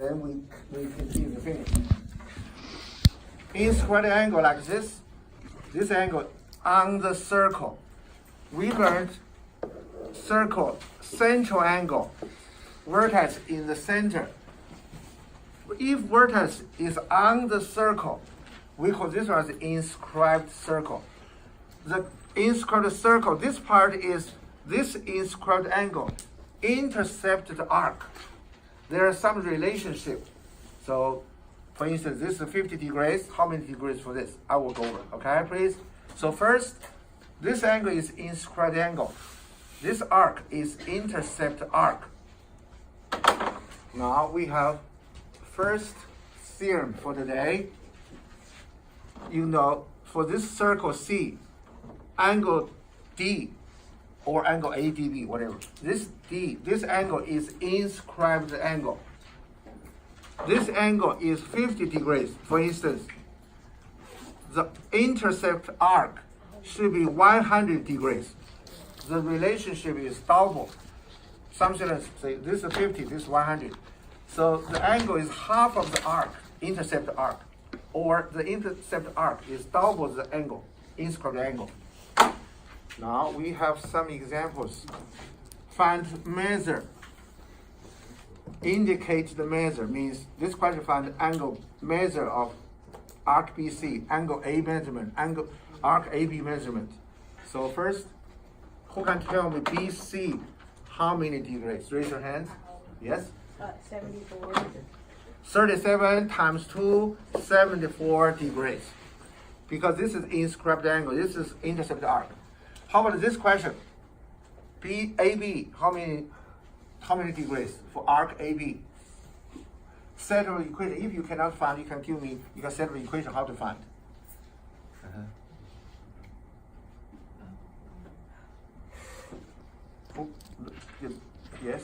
Then we continue to finish. In squared angle like this angle on the circle, we learned circle central angle, vertex in the center. If vertex is on the circle, we call this one as the inscribed circle. The inscribed circle, this part is this inscribed angle intercept the arc. There is some relationship. So, for instance, this is 50 degrees. How many degrees for this? I will go over. Okay, please. So first, this angle is inscribed angle. This arc is intercept arc. Now we have first theorem for the day. You know, for this circle C, angle D or angle ADB, whatever. This angle is inscribed angle. This angle is 50 degrees. For instance, the intercept arc should be 100 degrees. The relationship is double. Some students say this is 50, this is 100. So the angle is half of the arc, intercept arc, or the intercept arc is double the angle, inscribed angle. Now we have some examples. Find measure. Indicate the measure means this question find angle measure of arc BC, angle A measurement, angle arc AB measurement. So first, who can tell me BC how many degrees? Raise your hand. Yes? 74. 37 times 2, 74 degrees. Because this is inscribed angle, this is intercept arc. How about this question? AB, how many degrees for arc AB? Settle equation. If you cannot find, you can give me, you can settle equation how to find. Yes?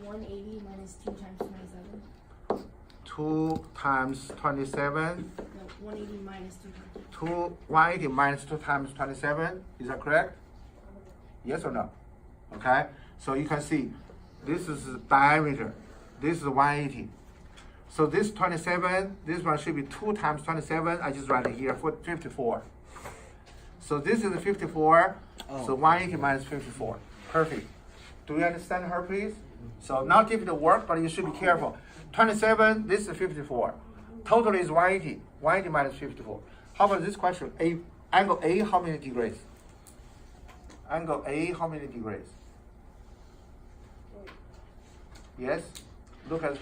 180 minus 2 times 27. 2 times 27. No, 180 minus 2 times 180 minus 2 times 27. Is that correct? Yes or no? Okay. So you can see this is diameter. This is 180. So this 27, this one should be 2 times 27. I just write it here for 54. So this is 54. So 180 minus 54. Perfect. Do you understand her, please? So not difficult work, but you should be careful. 27, this is 54. Total is 180. 180 minus 54. How about this question? Angle A, how many degrees? Angle A, how many degrees? Yes? Look at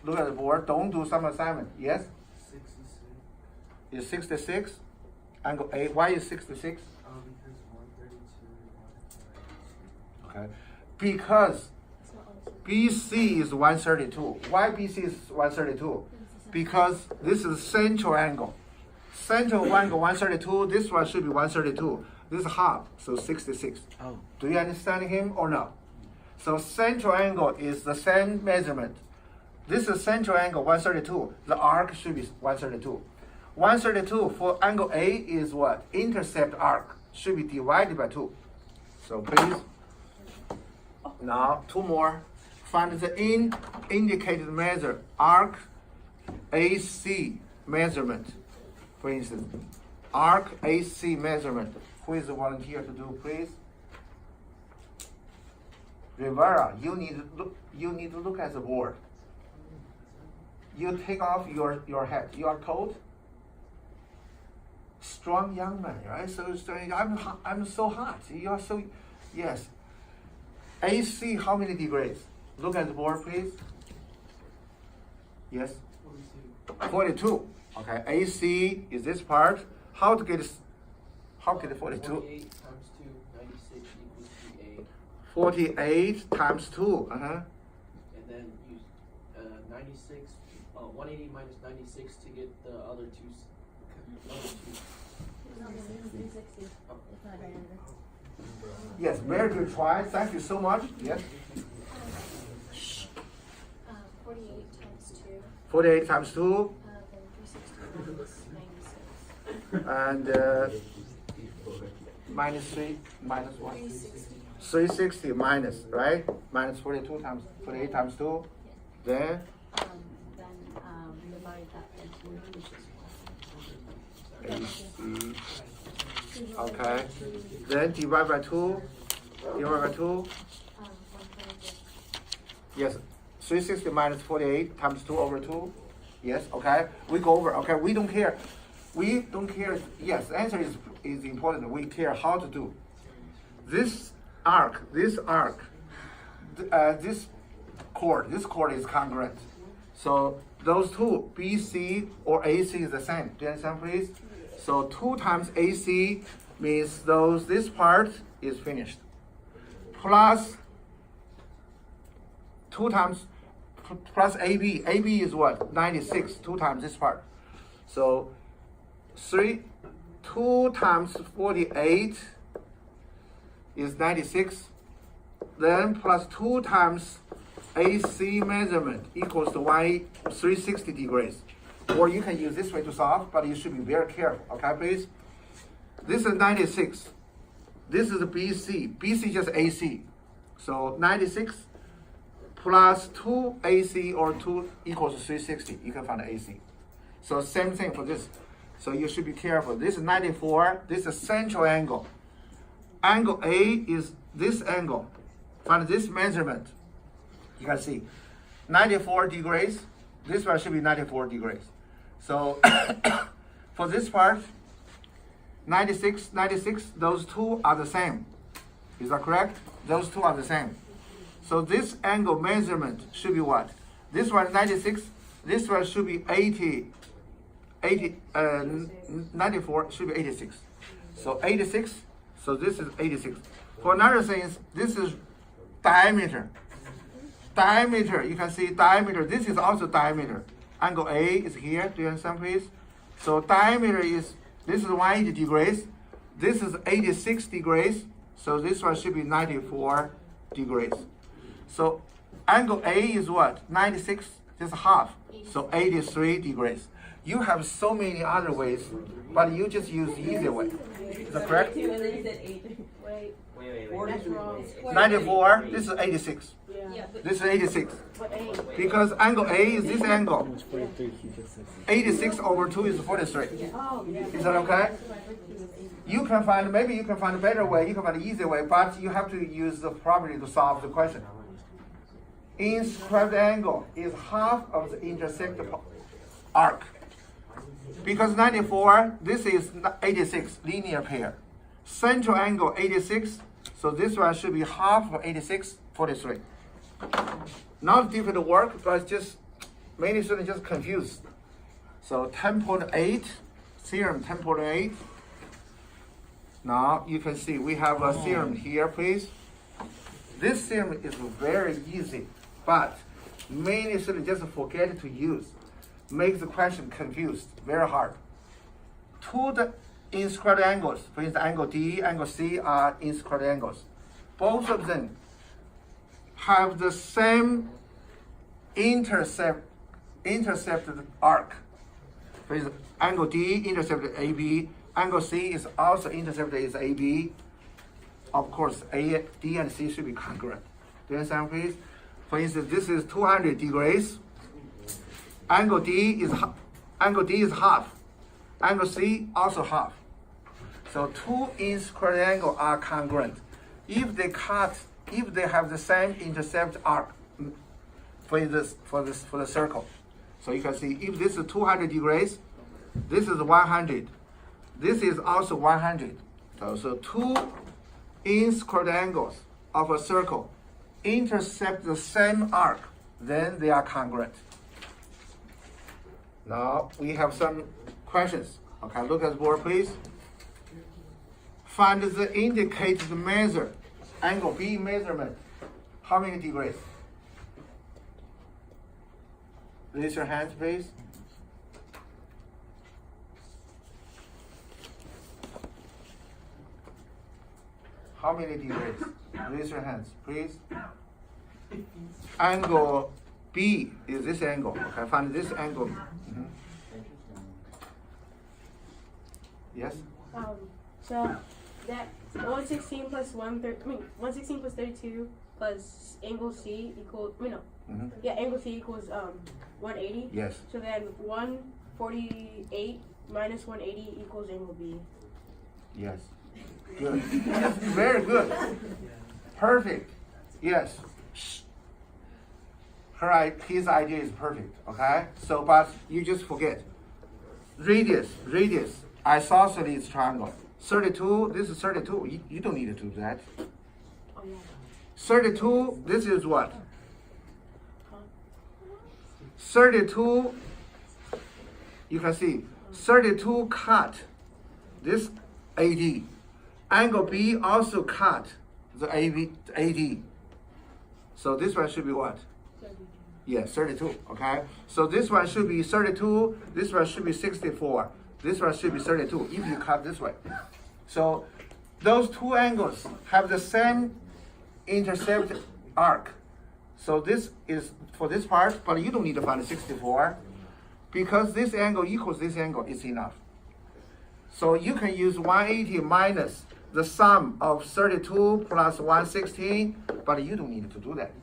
the board. Don't do some assignment. Yes? 66. Is 66? Angle A. Why is 66? Because 132. Okay. Because BC is 132. Why BC is 132? Because this is central angle. Central angle 132. This one should be 132. This is half, so 66. Oh. Do you understand him or no? So central angle is the same measurement. This is central angle 132. The arc should be 132. 132 for angle A is what? Intercept arc should be divided by 2. So please. Now 2 more. Find the indicated measure arc AC measurement. For instance, arc AC measurement. Who is the volunteer to do, please? Rivera, you need to look at the board. You take off your hat. You are cold. Strong young man, right? So I'm so hot. You are so, yes. AC, how many degrees? Look at the board, please. Yes. 42. Okay. AC is this part. How to get 42? 48 times 2, 96 equals 8. 48 times 2. And then use 96, 180 minus 96 to get the other two. Yes, very good try. Thank you so much. Yes. 48 times 2. 48 times 2. Then 360 minus 96. And minus 3, minus 1. 360. 360 minus, right? Minus 42 times 48 times 2. Then Divide that by 2, which is AC. Okay. Then divide by 2. Divide by 2. 126. Yes. 360 minus 48 times 2 over 2. Yes. Okay. We go over. Okay. We don't care. We don't care. Yes. The answer is important. We care how to do. This arc, this chord is congruent. So those two, BC or AC, is the same. Do you understand, please? So 2 times AC means this part is finished. Plus 2 times plus AB. AB is what? 96. 2 times this part. So 2 times 48 is 96. Then plus 2 times AC measurement equals to 360 degrees. Or you can use this way to solve, but you should be very careful. Okay, please? This is 96. This is BC. BC just AC. So 96 plus 2 AC or 2 equals 360. You can find the AC. So same thing for this. So you should be careful. This is 94. This is central angle. Angle A is this angle. Find this measurement. You can see 94 degrees. This one should be 94 degrees. So for this part, 96, those two are the same. Is that correct? Those two are the same. So this angle measurement should be what? This one 96, this one should be 94 should be 86. So 86, so this is 86. For another thing, this is diameter. Diameter, you can see diameter, this is also diameter. Angle A is here, do you understand, please? So diameter this is 180 degrees, this is 86 degrees, so this one should be 94 degrees. So angle A is what? 96, just half, so 83 degrees. You have so many other ways, but you just use the easier way. Is that correct? Wait. That's wrong. 94, this is 86. Yeah. This is 86. But A. Because angle A is this angle. 86 over 2 is 43. Oh, yeah. Is that okay? Maybe you can find a better way, you can find an easier way, but you have to use the property to solve the question. Inscribed angle is half of the intersect arc. Because 94, this is 86, linear pair. Central angle 86, so this one should be half of 86, 43. Not difficult work, but just many students just confused. So 10.8, theorem 10.8. Now you can see we have a theorem here, please. This theorem is very easy, but many students just forget to use. Makes the question confused, very hard. Two inscribed angles, for instance, angle D, angle C are inscribed angles. Both of them have the same intercepted arc. For instance, angle D intercepted AB, angle C is also intercepted is AB. Of course, D and C should be congruent. Do you understand, please? For instance, this is 200 degrees. Angle D is half. Angle C also half. So two inscribed angles are congruent. If they have the same intercept arc for the circle. So you can see if this is 200 degrees, this is 100. This is also 100. So two inscribed angles of a circle intercept the same arc, then they are congruent. Now we have some questions. Okay, look at the board, please. Find the indicated measure, angle B measurement. How many degrees? Raise your hands, please. How many degrees? Raise your hands, please. Angle B is this angle. Okay, find this angle. Mm-hmm. Yes? So that 116 plus 116 plus 32 plus angle C equal, Yeah, angle C equals 180. Yes. So then 148 minus 180 equals angle B. Yes. Good. Yes, very good. Perfect. Yes. His idea is perfect. Okay. So, but you just forget. Radius. Isosceles triangle. 32. This is 32. You don't need to do that. Oh yeah. 32. This is what? 32. You can see 32 cut this AD. Angle B also cut the AD. So this one should be what? 32. Yes, 32. Okay. So this one should be 32. This one should be 64. This one should be 32 if you cut this way. So those two angles have the same intercept arc. So this is for this part, but you don't need to find 64 because this angle equals this angle is enough. So you can use 180 minus the sum of 32 plus 116, but you don't need to do that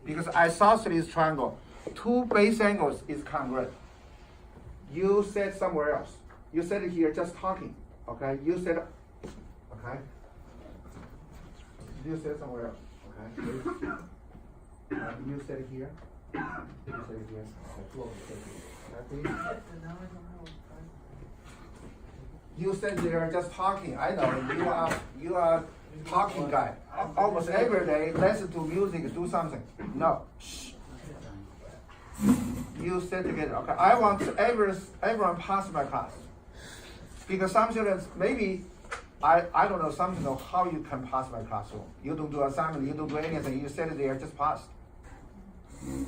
because isosceles triangle, two base angles is congruent. You said somewhere else. You said it here just talking. Okay. You said okay. You said somewhere else. Okay. You said it here. You said it here. Okay, two of you said it here. Okay, please. You said they're just talking. I know you are talking guy. Almost every day, listen to music, do something. No. Shh. You sit together. Okay. I want everyone pass my class. Because some students maybe I don't know something of how you can pass my classroom. You don't do assignment, you don't do anything, you sit there, just pass.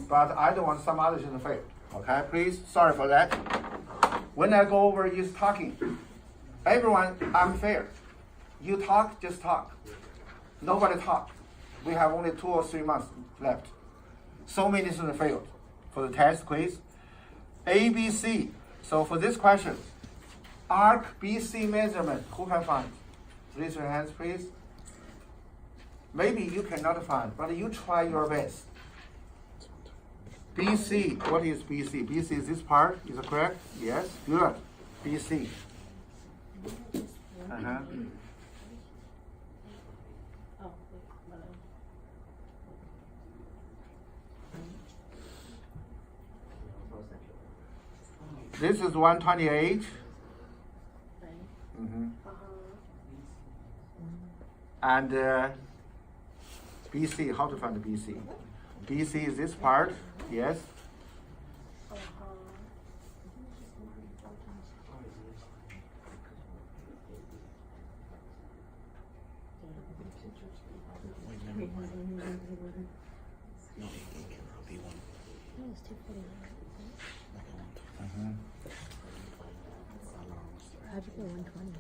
But I don't want some other student to fail. Okay, please, sorry for that. When I go over is talking. Everyone, I'm fair. You talk, just talk. Nobody talk. We have only 2 or 3 months left. So many students failed for the test quiz. ABC. So for this question, arc BC measurement, who can find? Raise your hands, please. Maybe you cannot find, but you try your best. BC, what is BC? BC is this part, is it correct? Yes, good. BC. Uh-huh. Oh, wait, This is 128. And BC, how to find the BC? BC is this part, yes. How'd you get 120?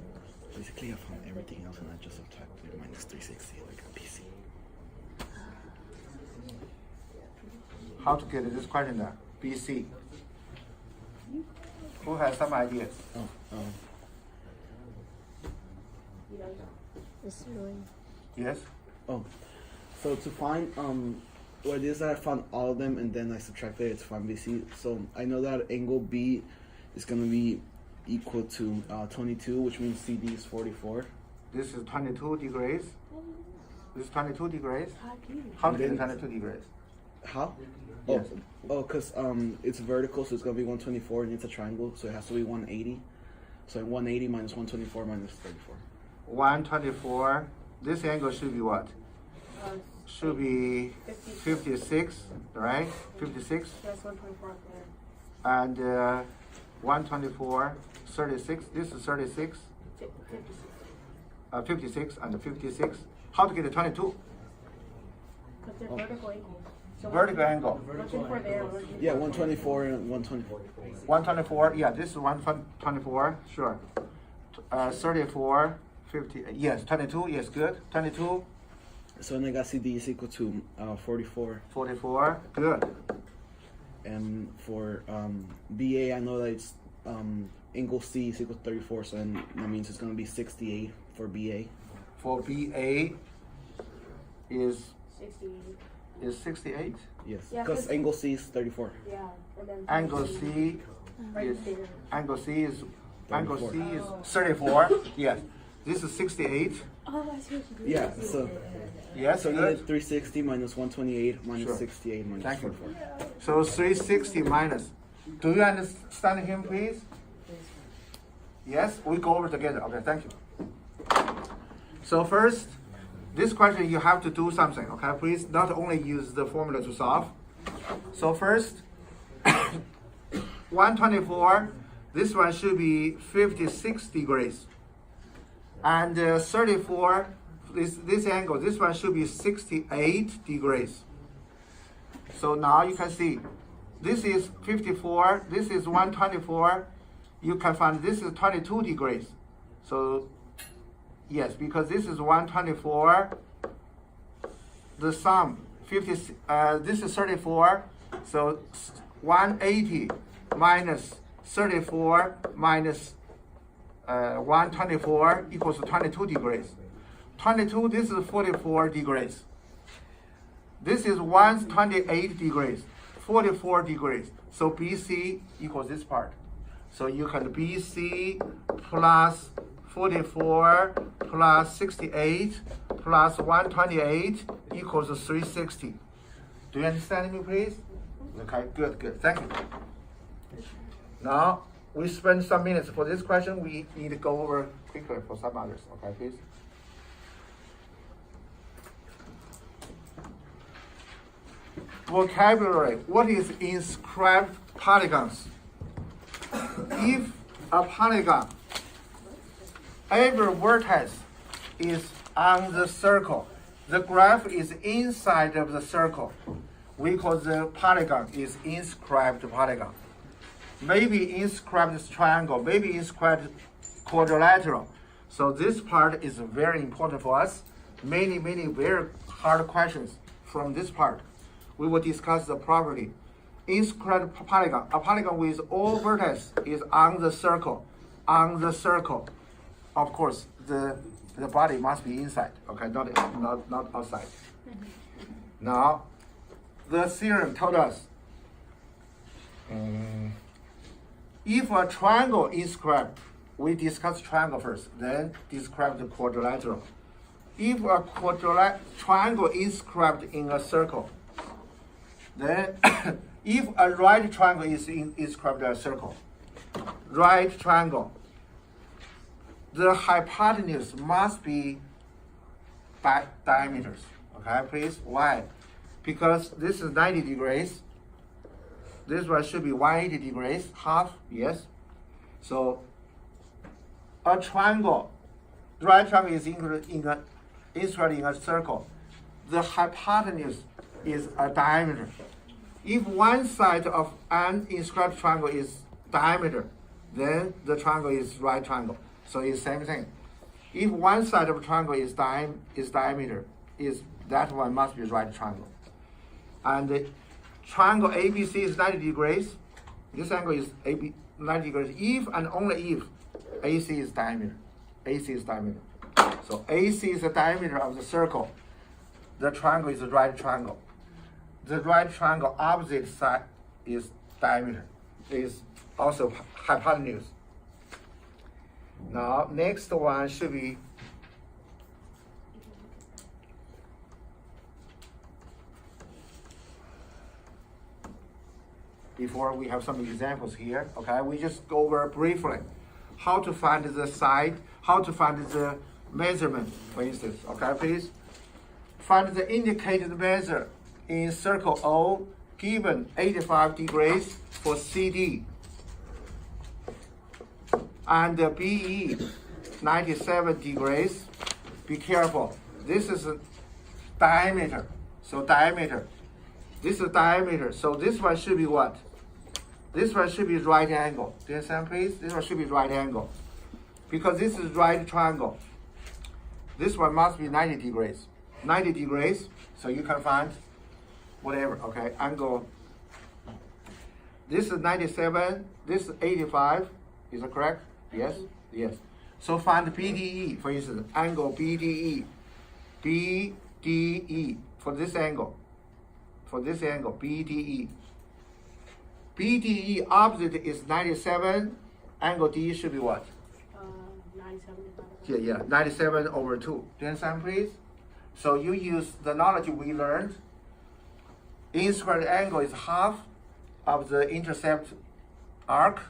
Basically, I found everything else and I just subtracted minus 360 like a PC. How to get this question there? BC. Who has some ideas? This is annoying. Yes? Oh, so to find what it is that I found all of them and then I subtracted it to find BC. So I know that angle B is going to be equal to 22, which means CD is 44. This is 22 degrees. This is 22 degrees. How How to get 22 degrees? How? Yes. Because it's vertical, so it's going to be 124 and it's a triangle, so it has to be 180. So 180 minus 124 minus 34. 124. This angle should be what? Should be 56, right? 56. That's 124 up there. And 124, 36. This is 36. 56. 56 and 56. How to get a 22? Because they're vertical angles. So Vertical angle. 124 there. Yeah, 124 and 124. 124. Yeah, this is 124. Sure. 34, 50. Yes, 22. Yes, good. 22, So then I got CD is equal to 44. 44. Good. And for BA, I know that it's angle C is equal to 34, so then that means it's going to be 68 for BA. For BA is 60. is 68. Yes, Yeah, because 'cause- angle C is 34. Yeah. And then Angle C right is there. angle C is 34. 34. Yes. This is 68. Oh, I see what you did. Yeah, so Yes. so you good. need 360 minus 128 minus Sure. 68 minus Thank you. 44. So 360 minus. Do you understand him, please? Yes, we go over together. Okay, thank you. So first, this question you have to do something. Okay, please not only use the formula to solve. So first, 124. This one should be 56 degrees, and 34. This angle. This one should be 68 degrees. So now you can see, this is 54, this is 124. You can find this is 22 degrees. So yes, because this is 124, the sum, this is 34, so 180 minus 34 minus 124 equals 22 degrees. 22, this is 44 degrees. This is 128 degrees, 44 degrees. So BC equals this part. So you can BC plus 44 plus 68 plus 128 equals 360. Do you understand me, please? Okay, good, thank you. Now, we spend some minutes for this question. We need to go over quickly for some others, okay, please? Vocabulary. What is inscribed polygons? If a polygon, every vertex is on the circle, the graph is inside of the circle, we call the polygon is inscribed polygon. Maybe inscribed triangle, maybe inscribed quadrilateral. So this part is very important for us. Many very hard questions from this part. We will discuss the property. Inscribed polygon, a polygon with all vertices is on the circle. On the circle, of course, the body must be inside. Okay, not outside. Now, the theorem told us if a triangle inscribed, we discuss triangle first, then describe the quadrilateral. If a triangle inscribed in a circle, then if a right triangle is inscribed in a circle, right triangle, the hypotenuse must be diameters. Okay, please. Why? Because this is 90 degrees. This one should be 180 degrees, half, yes. So a triangle, right triangle is inscribed in a circle. The hypotenuse is a diameter. If one side of an inscribed triangle is diameter, then the triangle is right triangle. So it's same thing. If one side of a triangle is diameter, that one must be right triangle. And the triangle ABC is 90 degrees. This angle is 90 degrees. If and only if AC is diameter. AC is diameter. So AC is the diameter of the circle. The triangle is the right triangle. The right triangle opposite side is diameter. Is also hypotenuse. Now, next one should be before we have some examples here. Okay, we just go over briefly how to find the side, how to find the measurement, for instance. Okay, please find the indicated measure in circle O given 85 degrees for CD and BE 97 degrees. Be careful. This is a diameter. So diameter. This is diameter. So this one should be what? This one should be right angle. Do you understand, please? This one should be right angle. Because this is right triangle. This one must be 90 degrees. 90 degrees. So you can find whatever, okay, angle. This is 97. This is 85. Is that correct? Yes? Yes. So find BDE, for instance, angle BDE. BDE for this angle. for this angle, BDE. BDE opposite is 97, angle D should be what? 97 Yeah, 97 over 2. Do you understand, please? So you use the knowledge we learned. In squared angle is half of the intercept arc.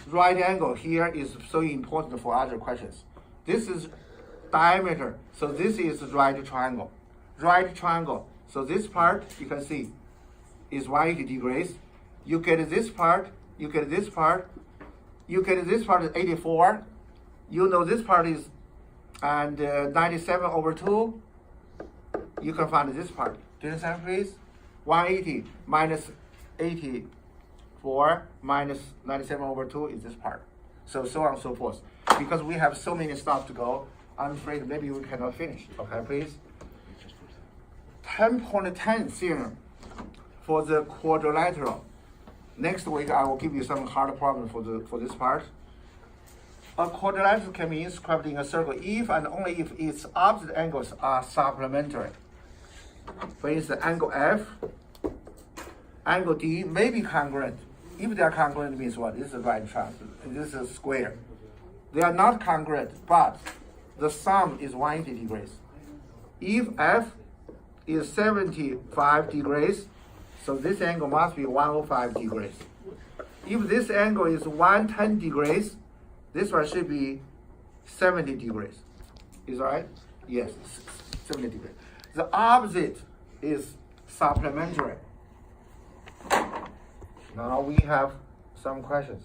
Right angle here is so important for other questions. This is diameter, so this is right triangle. Right triangle, so this part, you can see, is 180 degrees. You get this part, you get this part, you get this part is 84. You know this part is, and 97 over 2, you can find this part. Do you understand, please? 180 minus 84 minus 97 over 2 is this part. So on and so forth. Because we have so many stops to go, I'm afraid maybe we cannot finish. Okay, please? 10.10 theorem for the quadrilateral. Next week I will give you some hard problem for this part. A quadrilateral can be inscribed in a circle if and only if its opposite angles are supplementary. For instance, angle F, angle D may be congruent. If they are congruent, means what? This is a right triangle. This is a square. They are not congruent, but the sum is 180 degrees. If F is 75 degrees, so this angle must be 105 degrees. If this angle is 110 degrees, this one should be 70 degrees. Is that right? Yes, 70 degrees. The opposite is supplementary. Now we have some questions.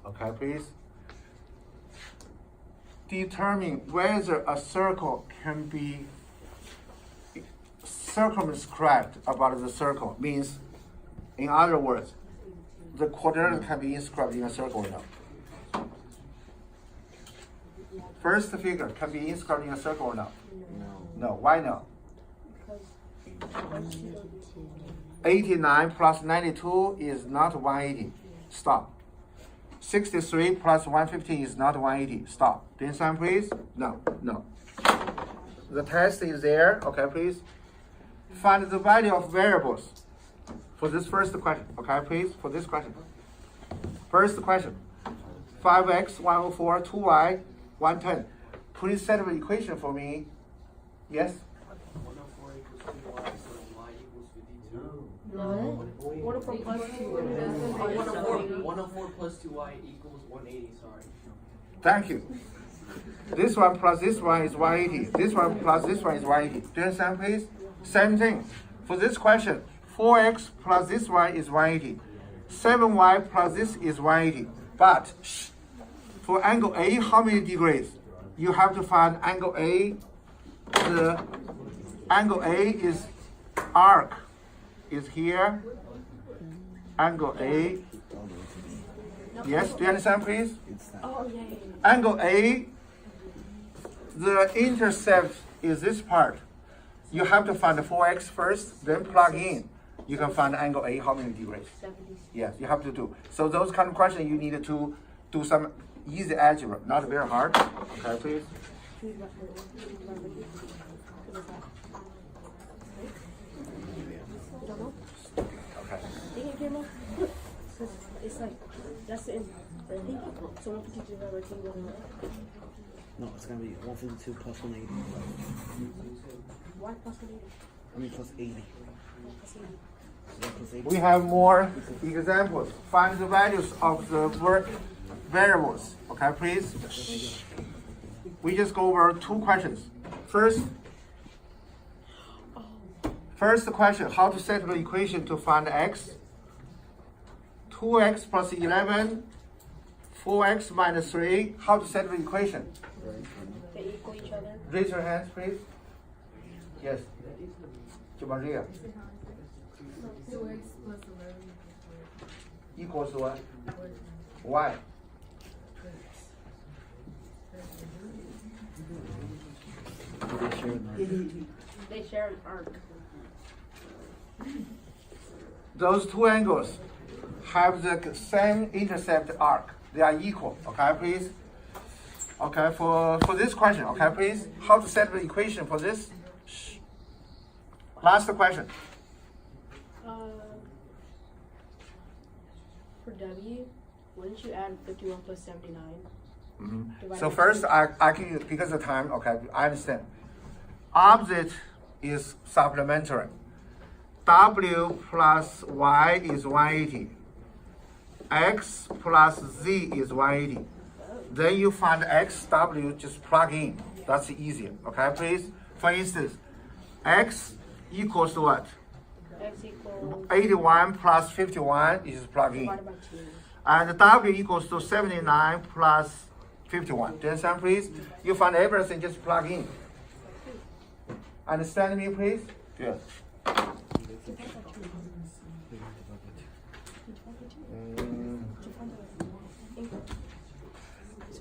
Okay, please. Determine whether a circle can be circumscribed about the circle. Means, in other words, the quadrilateral can be inscribed in a circle or not. First figure can be inscribed in a circle or not? No. No. Why no? 89 plus 92 is not 180. Stop. 63 plus 115 is not 180. Stop. Do you understand, please? No. No. The test is there. Okay, please. Find the value of variables for this first question. Okay, please. For this question. First question. 5x, 104, 2y, 110. Please set up an equation for me. Yes? 104 equals 2y, so y equals 52. No. 104 plus 2. 104 plus 2y equals 180, sorry. Thank you. This one plus this one is 180. This one plus this one is 180. Do you understand, please? Same thing. For this question, 4x plus this one is 180. 7y plus this is 180. But for angle A, how many degrees? You have to find angle A. The angle A is arc is here. Angle A. Yes, do you understand, please? Oh, yeah. Angle A, the intercept is this part. You have to find the 4x first, then plug in. You can find angle A, how many degrees? 70. Yes, you have to do. So those kind of questions you need to do some easy algebra, not very hard. Okay, please. Okay. It's like, that's the end. So 152 over 2. No, it's gonna be 152 plus 180. Why plus 180? I mean plus 80. Plus 80. Yeah, plus 80. We have more examples. Find the values of the variables. Okay, please. We just go over two questions. First question, how to set the equation to find x. 2x plus 11, 4x minus 3. How to set the equation? They equal each other. Raise your hands, please. Yes. Maria. 2x plus 11. Equals to what? Y. They share an arc. Those two angles have the same intercept arc. They are equal. Okay, please. Okay, for this question, okay, please. How to set the equation for this? Shh. Last question. For W, wouldn't you add 51 plus 79? Mm-hmm. So first, I give you, because of time, okay, I understand. Opposite is supplementary. W plus Y is 180. X plus Z is 180. Then you find X, W, just plug in. That's easier, okay, please? For instance, X equals to what? X equals 81 plus 51 is plug in. divided by 2. And W equals to 79 plus 51. Do you understand, please? You find everything, just plug in. Understand me, please? Good.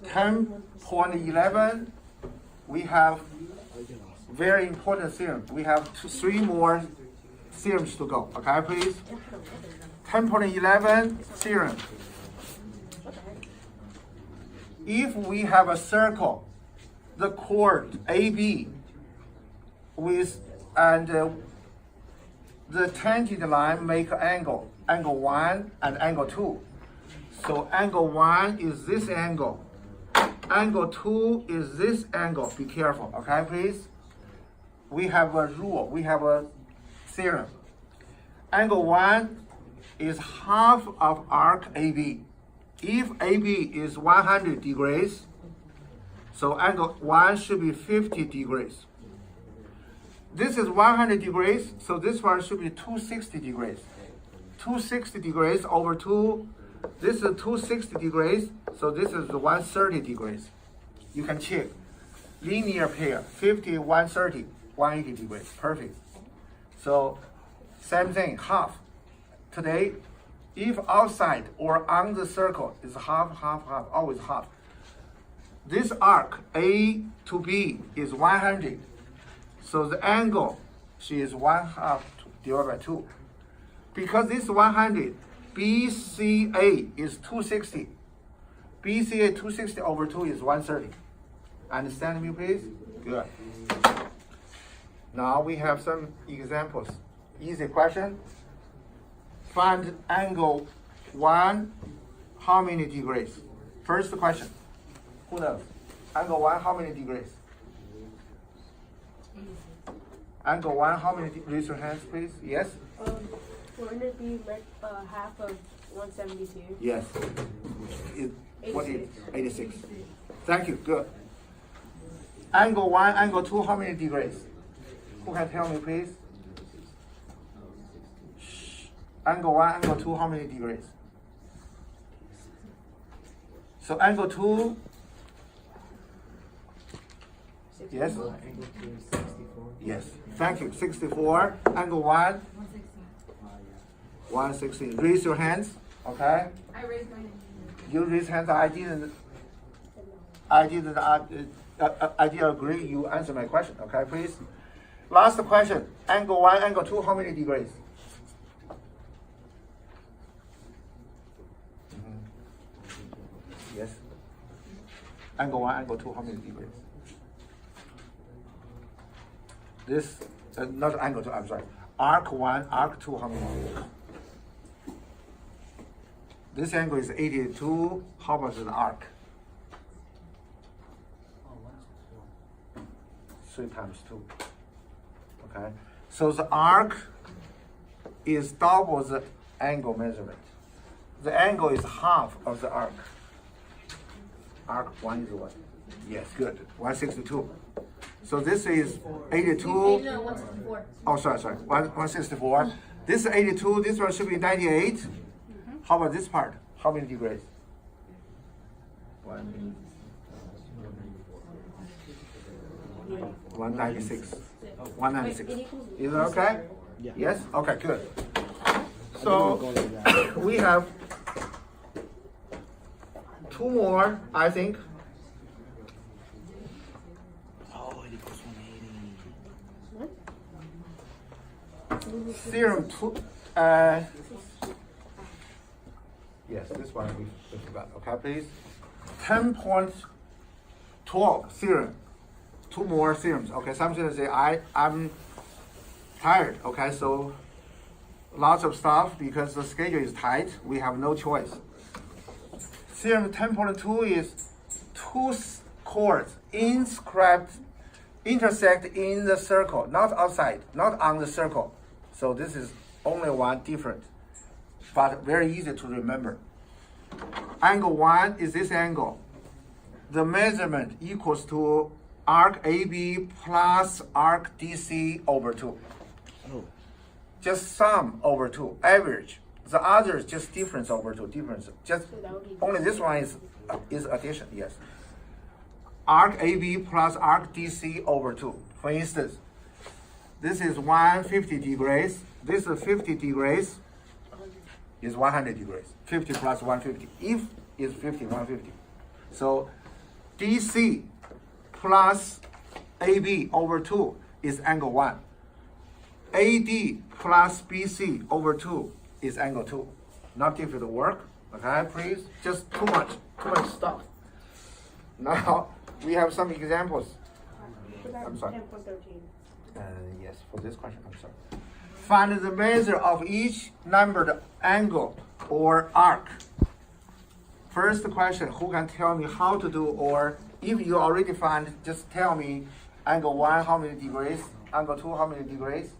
10.11, we have very important theorem. We have three more theorems to go. Okay, please? 10.11 theorem. If we have a circle, the chord AB with the tangent line make angle 1 and angle 2. So angle 1 is this angle. Angle 2 is this angle. Be careful, okay, please? We have a rule. We have a theorem. Angle 1 is half of arc AB. If AB is 100 degrees, so angle 1 should be 50 degrees. This is 100 degrees, so this one should be 260 degrees. 260 degrees over 2, this is 260 degrees, so this is 130 degrees. You can check. Linear pair, 50, 130, 180 degrees, perfect. So, same thing, half. Today, if outside or on the circle is half, half, half, always half. This arc, A to B, is 100. So the angle, she is 1/2 divided by 2. Because this 100, BCA is 260. BCA 260 over 2 is 130. Understand me, please? Good. Now we have some examples. Easy question. Find angle 1, how many degrees? First question. Who knows? Angle 1, how many degrees? Angle 1, how many? Raise your hands, please. Yes? Wouldn't it be half of 172? Yes. What is 86? Thank you. Good. Angle 1, angle 2, how many degrees? Who can tell me, please? Shh. Angle 1, angle 2, how many degrees? So angle 2. Yes? Angle 2 is 64. Yes. Thank you. 64. Angle 1. 160. Raise your hands. Okay. I raised my hand. You raise hands. I didn't agree. You answer my question. Okay, please. Last question. Angle 1, angle 2. How many degrees? Yes. Angle 1, angle 2. How many degrees? This, not angle 2, I'm sorry. Arc 1, arc 2, how many degrees? This angle is 82. How about the arc? 3 times 2. Okay. So the arc is double the angle measurement. The angle is half of the arc. Arc 1 is what? Yes, good. 162. So this is 82. No, 164. Oh, sorry. 164. This is 82. This one should be 98. How about this part? How many degrees? 196. 196. Is it okay? Yeah. Yes? Okay, good. I So didn't go like that. we have 2 more, I think. Oh, it equals 180. Theorem 2. Yes, this one we forgot. Okay, please. 10.12 12 theorem. 2 more theorems. Okay, some students say I'm tired. Okay, so lots of stuff because the schedule is tight. We have no choice. Theorem 10.2 is 2 chords intersect in the circle, not outside, not on the circle. So this is only one difference, but very easy to remember. Angle 1 is this angle. The measurement equals to arc AB plus arc DC over 2. Oh. Just sum over 2, average. The other is just difference over 2, difference. Just So that would be only this one is addition, yes. Arc AB plus arc DC over 2. For instance, this is 150 degrees. This is 50 degrees is 100 degrees. 50 plus 150. If is 50, 150. So DC plus AB over 2 is angle 1. AD plus BC over 2 is angle 2. Not difficult work. Okay, please. Just too much stuff. Now we have some examples. I'm sorry. 10.13. Yes, for this question, I'm sorry. Find the measure of each numbered angle or arc. First question, who can tell me how to do, or if you already find, just tell me angle 1, how many degrees? Angle 2, how many degrees?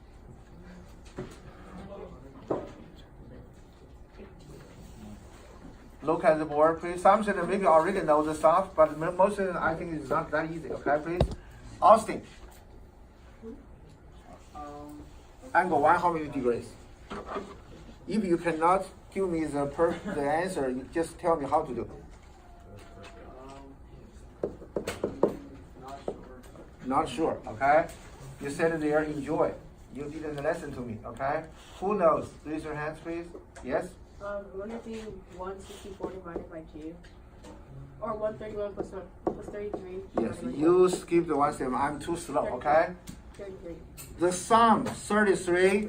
Look at the board, please. Some students maybe already know the stuff, but most students, I think it's not that easy, okay, please? Austin. Angle 1, how many degrees? If you cannot give me the answer, you just tell me how to do. Not sure, okay? You said there, enjoy. You didn't listen to me, okay? Who knows? Raise your hands, please. Yes? Wouldn't it be 164 divided by 2? Or 131 plus 33? Yes, you skip the one step. I'm too slow, okay? 33. The sum, 33.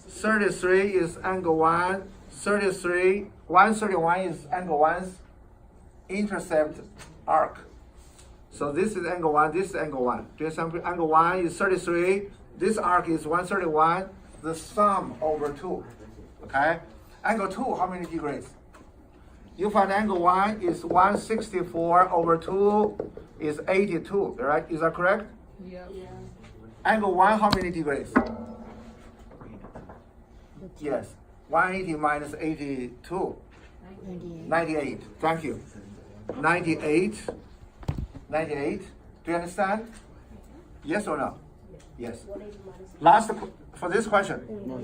33 is angle 1. 33, 131 is angle 1's intercept arc. So this is angle 1, this is angle 1. Do you see angle 1 is 33. This arc is 131. The sum over 2, okay? Angle 2, how many degrees? You find angle 1 is 164 over 2 is 82, right? Is that correct? Yeah. Angle 1, how many degrees? Yes. 180 minus 82. 98. Thank you. 98. 98. Do you understand? Yes or no? Yes. 180 minus Last for this question. No.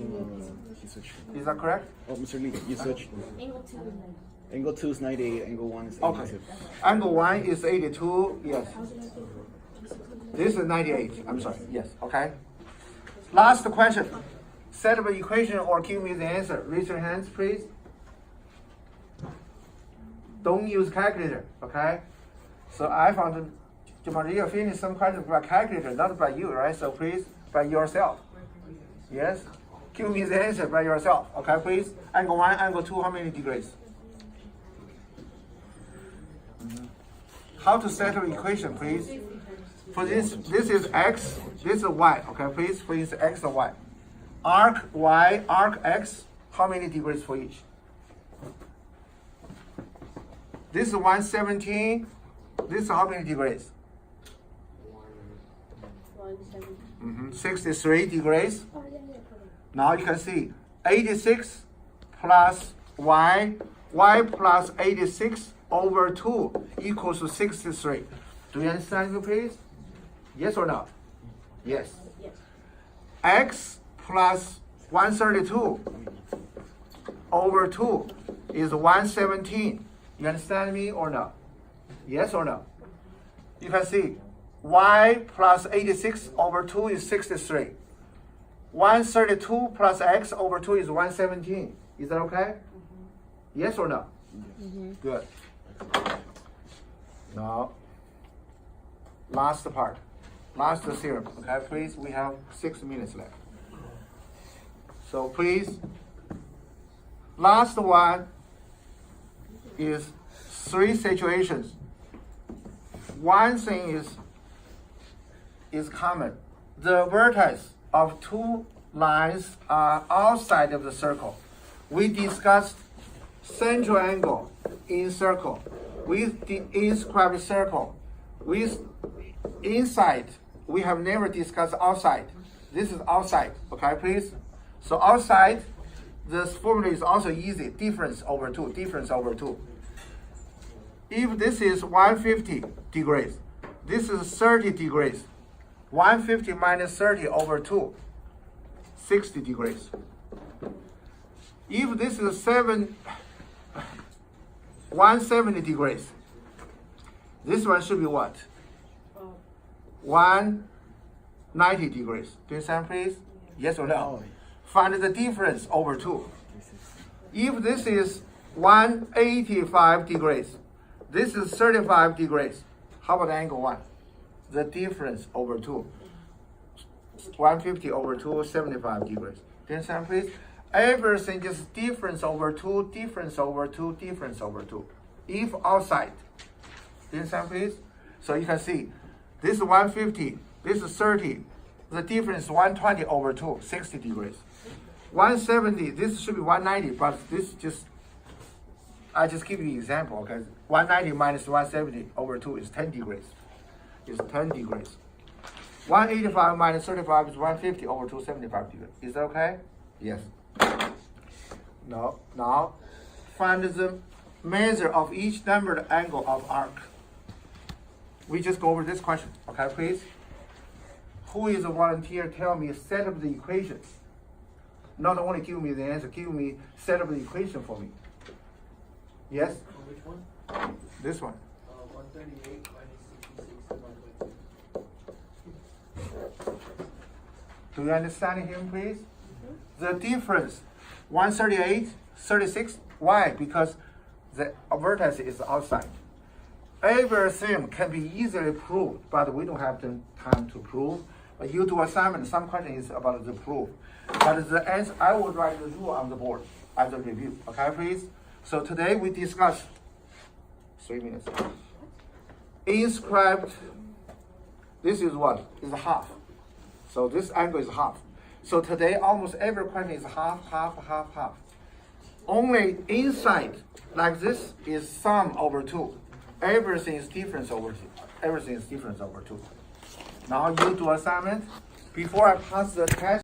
He switched. Is that correct? Oh, Mr. Lee, you switched. Angle 2 is 90. Angle 2 is 98, angle 1 is 82. Okay. Angle 1 is 82. Yes. This is 98. I'm sorry. Yes. Okay. Last question. Set up an equation or give me the answer. Raise your hands, please. Don't use calculator. Okay. So I found Maria finished some questions by calculator, not by you, right? So please, by yourself. Yes? Give me the answer by yourself. Okay, please. Angle 1, angle 2, how many degrees? How to settle equation, please? For this is x, this is y. Okay, please. For instance, x and y. Arc y, arc x, how many degrees for each? This is 117. This is how many degrees? 170. 63 degrees. Now you can see 86 plus y plus 86 over 2 equals to 63. Do you understand me, please? Yes or no? Yes. Yes. X plus 132 over 2 is 117. You understand me or no? Yes or no? You can see y plus 86 over 2 is 63. 132 plus x over 2 is 117. Is that okay? Yes or no? Good. Now, last part. Last theorem. Okay, please, we have 6 minutes left. So please, last one is 3 situations. one thing is common. The vertex of two lines are outside of the circle. We discussed central angle in circle with the inscribed circle. With inside, we have never discussed outside. This is outside, okay, please? So outside, this formula is also easy, difference over 2, difference over 2. If this is 150 degrees, this is 30 degrees. 150 minus 30 over 2, 60 degrees. If this is 170 degrees, this one should be what? 190 degrees. Do you understand, please? Yes or no? Find the difference over 2. If this is 185 degrees, this is 35 degrees. How about angle 1? The difference over 2. 150 over 2, 75 degrees. Do you understand, please? Everything is difference over 2, difference over 2, difference over 2. If outside. Do you understand, please? So you can see, this is 150, this is 30. The difference is 120 over 2, 60 degrees. 170, this should be 190, but this just, I just give you an example, okay? 190 minus 170 over 2 is 10 degrees. It's 10 degrees. 185 minus 35 is 150 over 2, 75 degrees. Is that okay? Yes. No. Now, find the measure of each numbered angle of arc. We just go over this question, okay, please? Who is a volunteer? Tell me, set up the equations. Not only give me the answer, give me set up the equation for me. Yes? Which one? This one. 138 minus 66 divided by 2. Do you understand him, please? The difference, 138, 36. Why? Because the vertex is outside. Everything can be easily proved, but we don't have the time to prove. But you do assignment, some question is about the proof. But the answer, I will write the rule on the board as a review. Okay, please? So today we discuss 3 minutes. Inscribed, this is what? Is half. So this angle is half. So today almost every question is half, half, half, half. Only inside, like this, is sum over 2. Everything is difference over 2. Everything is difference over 2. Now you do assignment. Before I pass the test,